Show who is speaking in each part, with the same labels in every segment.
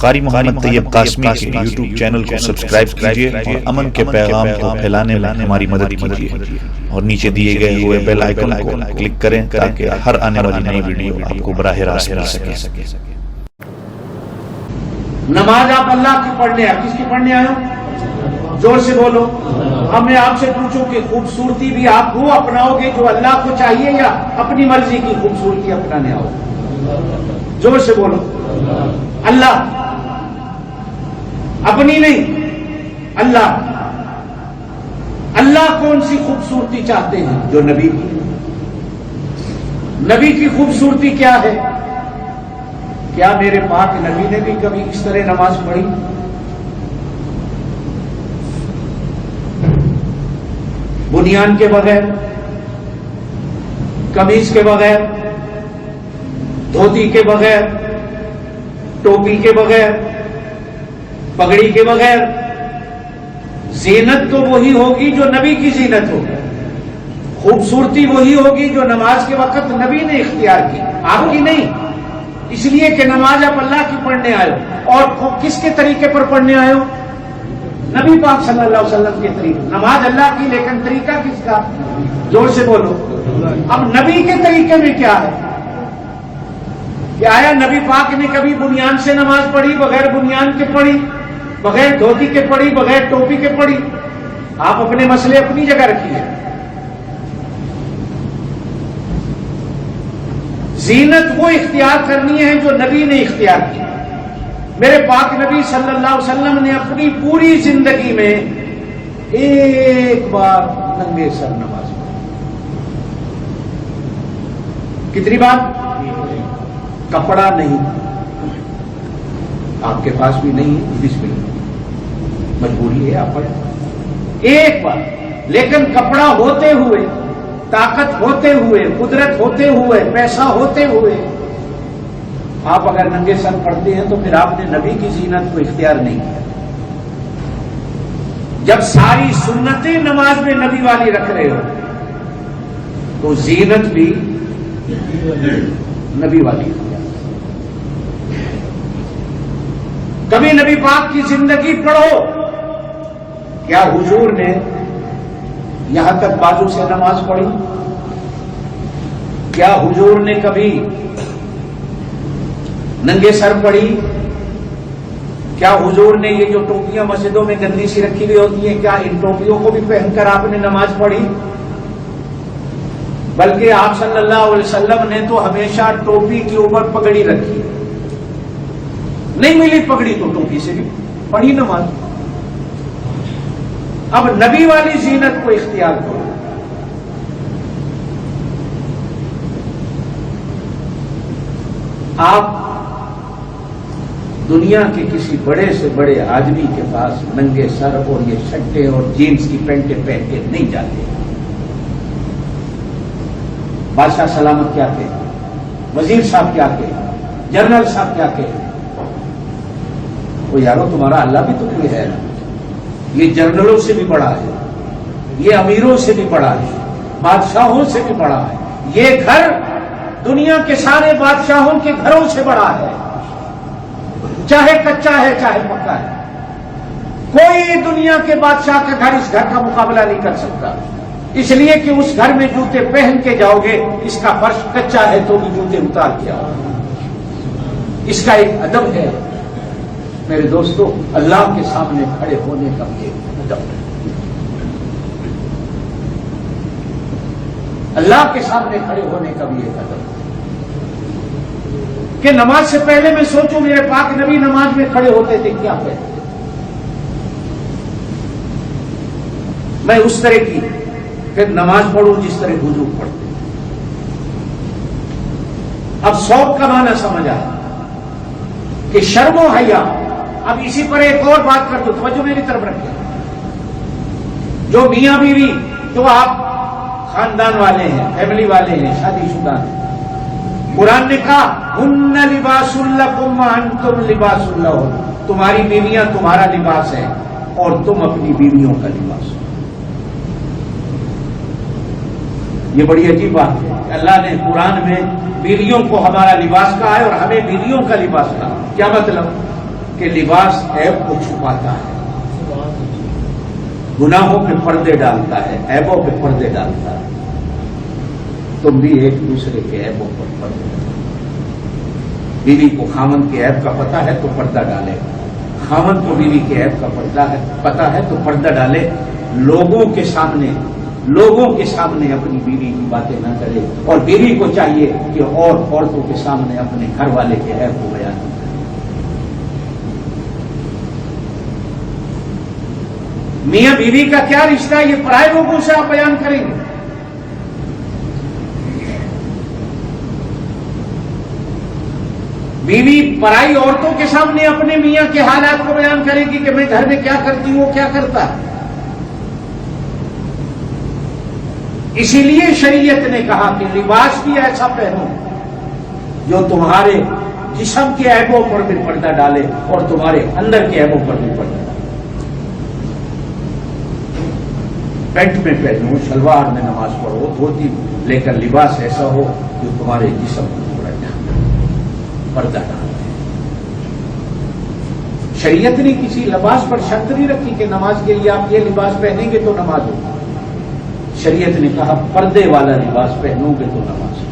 Speaker 1: قاری محمد طیب قاسمی کے YouTube channel کو سبسکرائب کیجئے اور امن کے پیغام کو پھیلانے میں ہماری مدد کیجئے اور نیچے دیے گئے ہوئے بیل آئیکن کو کلک کریں تاکہ ہر آنے والی نئی ویڈیو آپ کو براہ راست مل سکے۔
Speaker 2: نماز آپ اللہ کی پڑھنے آئے، کس کی پڑھنے آئے ہو؟ زور سے بولو۔ اب میں آپ سے پوچھوں کہ خوبصورتی بھی آپ وہ اپناؤ گے جو اللہ کو چاہیے یا اپنی مرضی کی خوبصورتی اپنانے آؤ؟ زور سے بولو۔ اللہ، اپنی نہیں، اللہ۔ اللہ کون سی خوبصورتی چاہتے ہیں؟ جو نبی کی۔ نبی کی خوبصورتی کیا ہے؟ کیا میرے پاک نبی نے بھی کبھی اس طرح نماز پڑھی؟ بنیان کے بغیر، قمیض کے بغیر، دھوتی کے بغیر، ٹوپی کے بغیر، پگڑی کے بغیر؟ زینت تو وہی ہوگی جو نبی کی زینت ہوگی، خوبصورتی وہی ہوگی جو نماز کے وقت نبی نے اختیار کی، آپ کی نہیں۔ اس لیے کہ نماز آپ اللہ کی پڑھنے آئے ہو، اور کس کے طریقے پر پڑھنے آئے ہو؟ نبی پاک صلی اللہ علیہ وسلم کے طریقے۔ نماز اللہ کی، لیکن طریقہ کس کا؟ زور سے بولو۔ اب نبی کے طریقے میں کیا ہے؟ کہ آیا نبی پاک نے کبھی بنیان سے نماز پڑھی، بغیر بنیان کے پڑھی، بغیر دھوتی کے پڑھی، بغیر ٹوپی کے پڑھی؟ آپ اپنے مسئلے اپنی جگہ رکھیے۔ زینت وہ اختیار کرنی ہے جو نبی نے اختیار کی۔ میرے پاک نبی صلی اللہ علیہ وسلم نے اپنی پوری زندگی میں ایک بار ننگے سر نماز پڑھی۔ کتنی بار؟ کپڑا نہیں، آپ کے پاس بھی نہیں، بسم اللہ، مجبوری ہے آپ پڑھیں ایک بار۔ لیکن کپڑا ہوتے ہوئے، طاقت ہوتے ہوئے، قدرت ہوتے ہوئے، پیسہ ہوتے ہوئے آپ اگر ننگے سر پڑھتے ہیں تو پھر آپ نے نبی کی زینت کو اختیار نہیں کیا۔ جب ساری سنتیں نماز میں نبی والی رکھ رہے ہو تو زینت بھی نبی والی۔ کبھی نبی پاک کی زندگی پڑھو، کیا حضور نے یہاں تک بازو سے نماز پڑھی؟ کیا حضور نے کبھی ننگے سر پڑھی؟ کیا حضور نے یہ جو ٹوپیاں مسجدوں میں گندی سی رکھی ہوئی ہوتی ہیں، کیا ان ٹوپیوں کو بھی پہن کر آپ نے نماز پڑھی؟ بلکہ آپ صلی اللہ علیہ وسلم نے تو ہمیشہ ٹوپی کے اوپر پگڑی رکھی، نہیں ملی پگڑی تو ٹوپی سے بھی پڑھی نماز۔ اب نبی والی زینت کو اختیار کرو۔ آپ دنیا کے کسی بڑے سے بڑے آدمی کے پاس ننگے سر اور یہ شرٹیں اور جینس کی پینٹیں پہن کے نہیں جاتے۔ بادشاہ سلامت کیا کہ، وزیر صاحب کیا کہ، جنرل صاحب کیا کہ، وہ یارو تمہارا اللہ بھی تو کوئی ہے نا، یہ جنرلوں سے بھی بڑا ہے، یہ امیروں سے بھی بڑا ہے، بادشاہوں سے بھی بڑا ہے، یہ گھر دنیا کے سارے بادشاہوں کے گھروں سے بڑا ہے، چاہے کچا ہے چاہے پکا ہے۔ کوئی دنیا کے بادشاہ کا گھر اس گھر کا مقابلہ نہیں کر سکتا، اس لیے کہ اس گھر میں جوتے پہن کے جاؤ گے، اس کا فرش کچا ہے تو بھی جوتے اتار کے آؤ۔ اس کا ایک ادب ہے میرے دوستو، اللہ کے سامنے کھڑے ہونے کا بھی ایک ادب ہے۔ اللہ کے سامنے کھڑے ہونے کا بھی ایک ادب ہے کہ نماز سے پہلے میں سوچوں میرے پاک نبی نماز میں کھڑے ہوتے تھے کیا کہتے تھے، میں اس طرح کی پھر نماز پڑھوں جس طرح حضور پڑھتے۔ اب شوق کا معنی سمجھ آیا کہ شرم و حیا۔ اب اسی پر ایک اور بات کر دو، توجہ میری طرف رکھیں۔ جو میاں بیوی، جو آپ خاندان والے ہیں، فیملی والے ہیں، شادی شدہ ہیں، قرآن نے کہا ہن لباس لکم وانتم لباس لہن، تمہاری بیویاں تمہارا لباس ہے اور تم اپنی بیویوں کا لباس ہو۔ یہ بڑی عجیب بات ہے کہ اللہ نے قرآن میں بیویوں کو ہمارا لباس کہا ہے اور ہمیں بیویوں کا لباس کہا۔ کیا مطلب؟ کہ لباس عیب کو چھپاتا ہے، گناہوں پہ پردے ڈالتا ہے، عیبوں پہ پردے ڈالتا ہے. تم بھی ایک دوسرے کے عیبوں پر پردے ڈالو. بیوی کو خامن کے عیب کا پتہ ہے تو پردہ ڈالے، خامن کو بیوی کے عیب کا پتہ ہے تو پردہ ڈالے. لوگوں کے سامنے اپنی بیوی کی باتیں نہ کرے، اور بیوی کو چاہیے کہ اور عورتوں کے سامنے اپنے گھر والے کے عیب کو بیان کرے. میاں بیوی کا کیا رشتہ ہے یہ پرائے لوگوں سے آپ بیان کریں گے؟ بیوی پرائی عورتوں کے سامنے اپنے میاں کے حالات کو بیان کرے گی کہ میں گھر میں کیا کرتی ہوں، وہ کیا کرتا ہے. اسی لیے شریعت نے کہا کہ لباس بھی ایسا پہنو جو تمہارے جسم کے عیبوں پر بھی پردہ ڈالے اور تمہارے اندر کے عیبوں پر بھی پردہ ڈالے. پینٹ میں پہنو، شلوار میں نماز پڑھو، دھوتی، لیکن لباس ایسا ہو جو تمہارے جسم کو پردہ ڈالے. شریعت نے کسی لباس پر شرط نہیں رکھی کہ نماز کے لیے آپ یہ لباس پہنیں گے تو نماز ہوگی. شریعت نے کہا پردے والا لباس پہنو گے تو نماز ہوگی.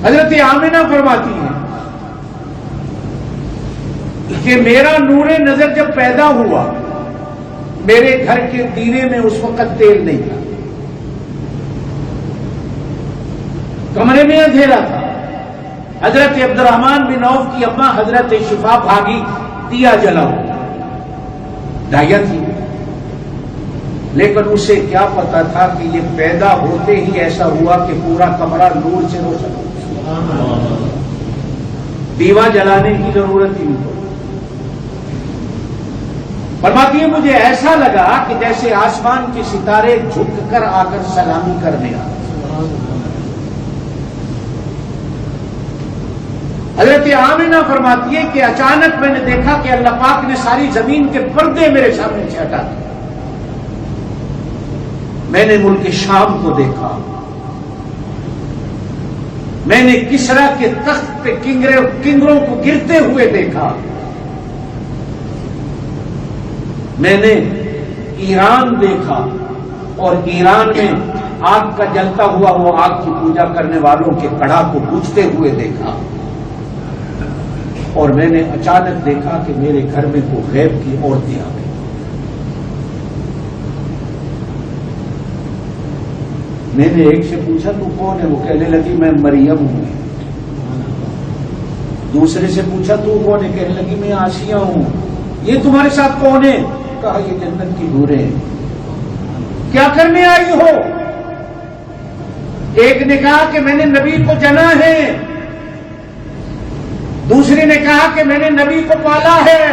Speaker 2: حضرت آمنہ فرماتی ہیں کہ میرا نور نظر جب پیدا ہوا، میرے گھر کے دینے میں اس وقت تیل نہیں تھا، کمرے میں اندھیرا تھا. حضرت عبد الرحمن بن عوف کی اماں حضرت شفا بھاگی، دیا جلا ہوا، دایا تھی، لیکن اسے کیا پتا تھا کہ یہ پیدا ہوتے ہی ایسا ہوا کہ پورا کمرہ نور سے روشن ہو. دیوا جلانے کی ضرورت ہی نہیں. فرماتی ہے مجھے ایسا لگا کہ جیسے آسمان کے ستارے جھک کر آ کر سلامی کرنے آ. حضرت آمنہ فرماتی ہے کہ اچانک میں نے دیکھا کہ اللہ پاک نے ساری زمین کے پردے میرے سامنے سے ہٹا دیے. میں نے ملک شام کو دیکھا، میں نے کسرا کے تخت پہ کنگروں کو گرتے ہوئے دیکھا، میں نے ایران دیکھا اور ایران میں آگ کا جلتا ہوا وہ آگ کی پوجا کرنے والوں کے کڑا کو بوجھتے ہوئے دیکھا، اور میں نے اچانک دیکھا کہ میرے گھر میں وہ غیب کی عورتیں آ گئی. میں نے ایک سے پوچھا تو کون ہے؟ وہ کہنے لگی میں مریم ہوں. دوسرے سے پوچھا تو کون ہے؟ کہنے لگی میں آسیہ ہوں. یہ تمہارے ساتھ کون ہے؟ کہا یہ جنت کی حوریں ہیں. کیا کرنے آئی ہو؟ ایک نے کہا کہ میں نے نبی کو جنا ہے، دوسری نے کہا کہ میں نے نبی کو پالا ہے.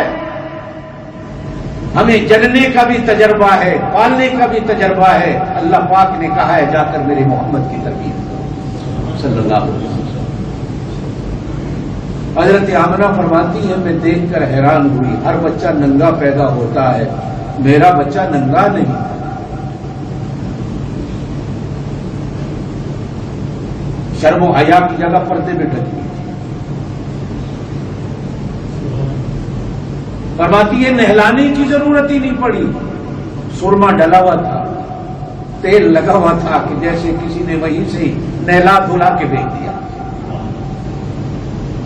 Speaker 2: ہمیں جننے کا بھی تجربہ ہے، پالنے کا بھی تجربہ ہے. اللہ پاک نے کہا ہے جا کر میرے محمد کی تربیت کرو صلی اللہ علیہ وسلم. حضرت آمنہ فرماتی ہے میں دیکھ کر حیران ہوئی. ہر بچہ ننگا پیدا ہوتا ہے، میرا بچہ ننگا نہیں تھا. شرم و حیا کی جگہ پردے میں ڈھکی. فرماتی ہے نہلانے کی ضرورت ہی نہیں پڑی. سرما ڈلا ہوا تھا، تیل لگا ہوا تھا کہ جیسے کسی نے وہیں سے نہلا دھلا کے بھیج دیا.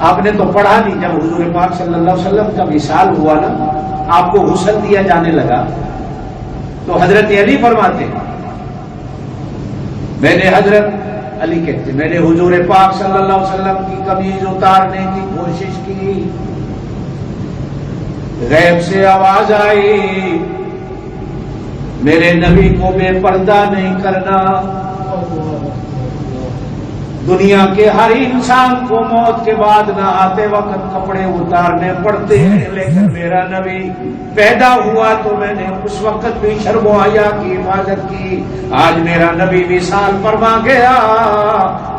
Speaker 2: آپ نے تو پڑھا نہیں، جب حضور پاک صلی اللہ علیہ وسلم کا وصال ہوا نا، آپ کو غسل دیا جانے لگا تو حضرت علی فرماتے میں نے حضرت علی کہتے میں نے حضور پاک صلی اللہ علیہ وسلم کی قمیض اتارنے کی کوشش کی، غیب سے آواز آئی میرے نبی کو بے پردہ نہیں کرنا. دنیا کے ہر انسان کو موت کے بعد نہ آتے وقت کپڑے اتارنے پڑتے ہیں، لیکن میرا نبی پیدا ہوا تو میں نے اس وقت بھی شرم و حیا کی حفاظت کی. آج میرا نبی وصال فرما گیا،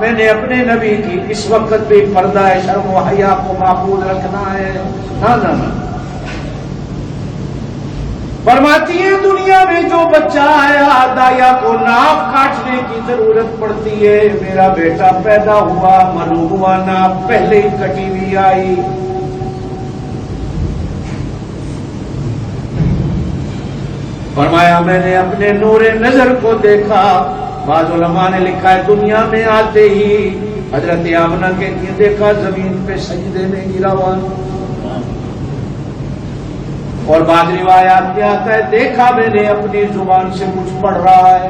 Speaker 2: میں نے اپنے نبی کی اس وقت بھی پردہ شرم و حیا کو محفوظ رکھنا ہے. نہ فرماتی ہے دنیا میں جو بچہ آیا دایا کو ناک کاٹنے کی ضرورت پڑتی ہے، میرا بیٹا پیدا ہوا معلوم ہوا ناک پہلے ہی کٹی ہوئی آئی. فرمایا میں نے اپنے نور نظر کو دیکھا. بعض علماء نے لکھا ہے دنیا میں آتے ہی حضرت آمنہ کہتی ہیں دیکھا زمین پہ سجدے میں گرا ہوا. اور بعض روایات میں آتا ہے دیکھا میں نے اپنی زبان سے کچھ پڑھ رہا ہے.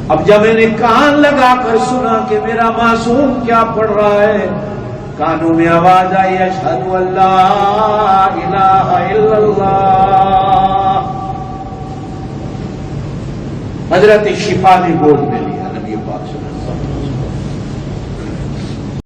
Speaker 2: اب جب میں نے کان لگا کر سنا کہ میرا معصوم کیا پڑھ رہا ہے، کانوں میں آواز آئی اشہد ان لا الہ الا اللہ. حضرت شفا نے گود میں